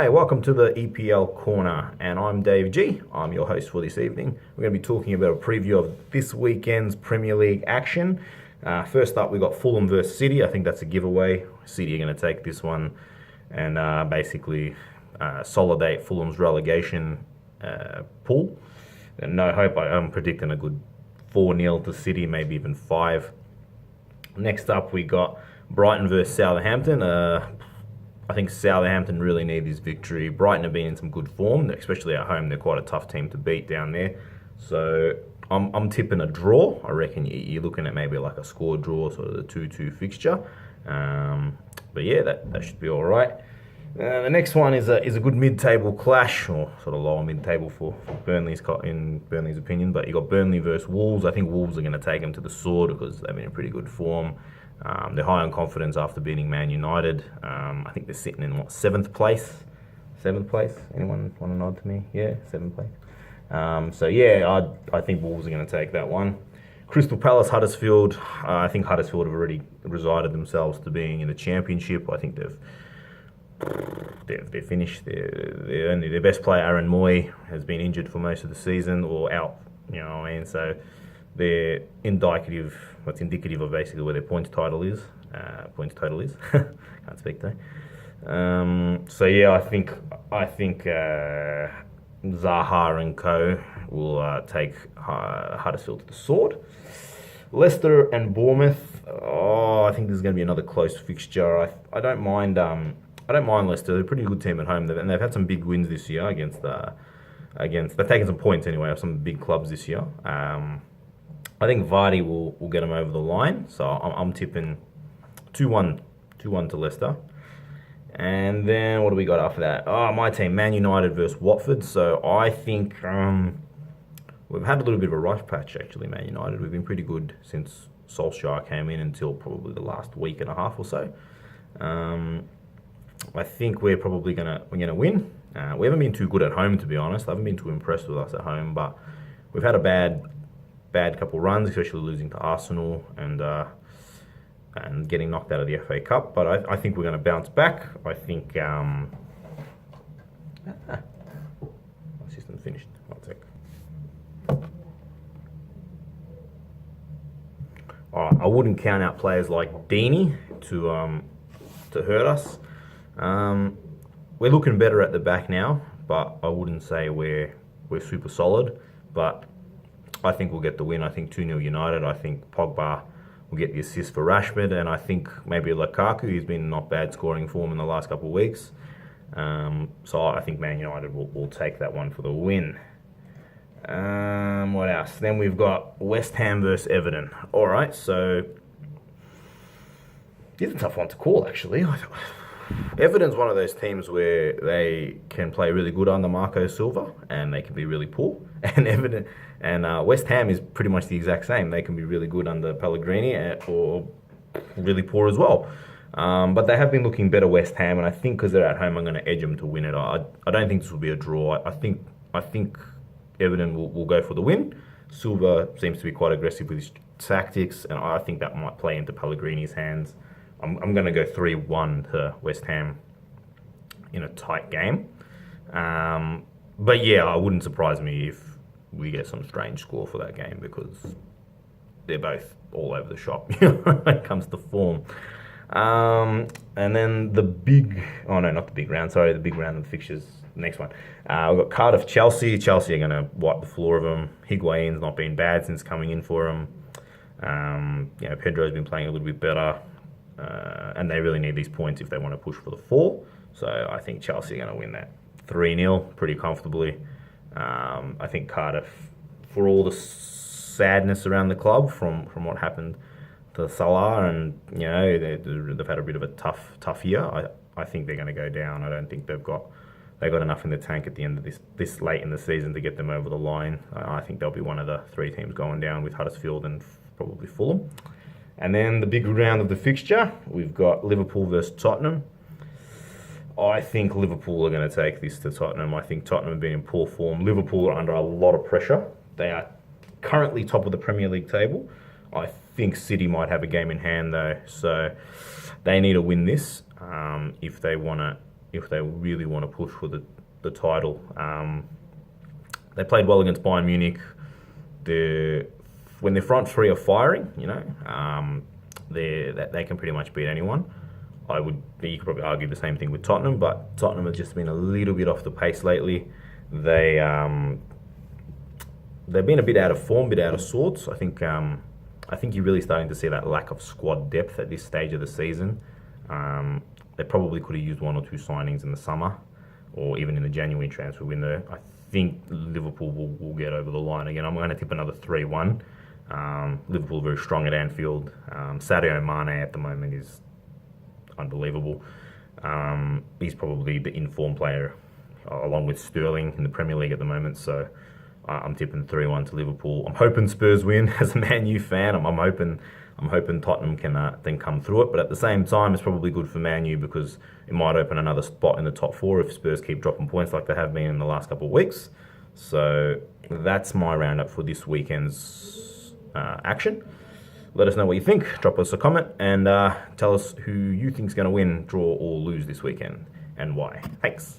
Hey, welcome to the EPL Corner, and I'm Dave G. I'm your host for this evening. We're going to be talking about a preview of this weekend's Premier League action. First up, we got Fulham versus City. I think that's a giveaway. City are going to take this one and basically solidate Fulham's relegation pool. And no hope. I'm predicting a good 4-0 to City, maybe even 5. Next up, we got Brighton versus Southampton. I think Southampton really need this victory. Brighton have been in some good form, especially at home. They're quite a tough team to beat down there. So I'm tipping a draw. I reckon you're looking at maybe like a score draw, sort of the 2-2 fixture. But yeah, that should be all right. The next one is a good mid-table clash, or sort of lower mid-table for Burnley's in Burnley's opinion. But you got Burnley versus Wolves. I think Wolves are going to take them to the sword because they've been in pretty good form. They're high on confidence after beating Man United. I think they're sitting in, 7th place? 7th place? Anyone want to nod to me? Yeah, 7th place. I think Wolves are going to take that one. Crystal Palace, Huddersfield. I think Huddersfield have already resided themselves to being in the Championship. I think they're finished. They're only their best player, Aaron Moy, has been injured for most of the season or out. You know what I mean? So they're indicative. What's indicative of basically where their points total is. Can't speak though. I think Zaha and co will take Huddersfield to the sword. Leicester and Bournemouth. Oh, I think this is going to be another close fixture. I don't mind. I don't mind Leicester. They're a pretty good team at home, and they've had some big wins this year against. They've taken some points anyway of some big clubs this year. I think Vardy will get them over the line, so I'm tipping 2-1 to Leicester. And then what do we got after that? Oh, my team, Man United versus Watford. So I think we've had a little bit of a rough patch actually, Man United. We've been pretty good since Solskjaer came in until probably the last week and a half or so. I think we're probably gonna win. We haven't been too good at home, to be honest. I haven't been too impressed with us at home, but we've had a bad couple runs, especially losing to Arsenal and getting knocked out of the FA Cup. But I think we're going to bounce back. I think my system's finished. 1 sec. I wouldn't count out players like Deeney to hurt us. We're looking better at the back now, but I wouldn't say we're super solid. But I think we'll get the win. I think 2-0 United. I think Pogba will get the assist for Rashford, and I think maybe Lukaku. He's been not bad scoring form in the last couple of weeks. So I think Man United will take that one for the win. What else? Then we've got West Ham versus Everton. All right, so this is a tough one to call, actually. Everton's one of those teams where they can play really good under Marco Silva, and they can be really poor. And West Ham is pretty much the exact same. They can be really good under Pellegrini or really poor as well. But they have been looking better, West Ham, and I think because they're at home, I'm going to edge them to win it. I don't think this will be a draw. I think Everton will go for the win. Silva seems to be quite aggressive with his tactics, and I think that might play into Pellegrini's hands. I'm going to go 3-1 to West Ham in a tight game. But yeah, it wouldn't surprise me if we get some strange score for that game because they're both all over the shop when it comes to form. And then the big round of the fixtures. Next one. We've got Cardiff, Chelsea. Chelsea are going to wipe the floor of them. Higuain's not been bad since coming in for them. Pedro's been playing a little bit better. And they really need these points if they want to push for the 4. So I think Chelsea are going to win that 3-0 pretty comfortably. I think Cardiff, for all the sadness around the club from what happened to Salah, and they've had a bit of a tough year. I think they're going to go down. I don't think they've got enough in the tank at the end of this late in the season to get them over the line. I think they'll be one of the 3 teams going down with Huddersfield and probably Fulham. And then the big round of the fixture, we've got Liverpool versus Tottenham. I think Liverpool are going to take this to Tottenham. I think Tottenham have been in poor form. Liverpool are under a lot of pressure. They are currently top of the Premier League table. I think City might have a game in hand though, so they need to win this if they want to if they really want to push for the title. They played well against Bayern Munich. When their front three are firing, they can pretty much beat anyone. You could probably argue the same thing with Tottenham, but Tottenham have just been a little bit off the pace lately. They've been a bit out of form, a bit out of sorts. I think you're really starting to see that lack of squad depth at this stage of the season. They probably could have used one or two signings in the summer, or even in the January transfer window. I think Liverpool will get over the line again. I'm going to tip another 3-1. Liverpool very strong at Anfield. Sadio Mane at the moment is unbelievable. He's probably the in-form player, along with Sterling in the Premier League at the moment. So I'm tipping 3-1 to Liverpool. I'm hoping Spurs win. As a Man U fan, I'm hoping Tottenham can then come through it. But at the same time, it's probably good for Man U because it might open another spot in the top four if Spurs keep dropping points like they have been in the last couple of weeks. So that's my roundup for this weekend's action. Let us know what you think. Drop us a comment and tell us who you think is going to win, draw, or lose this weekend and why. Thanks.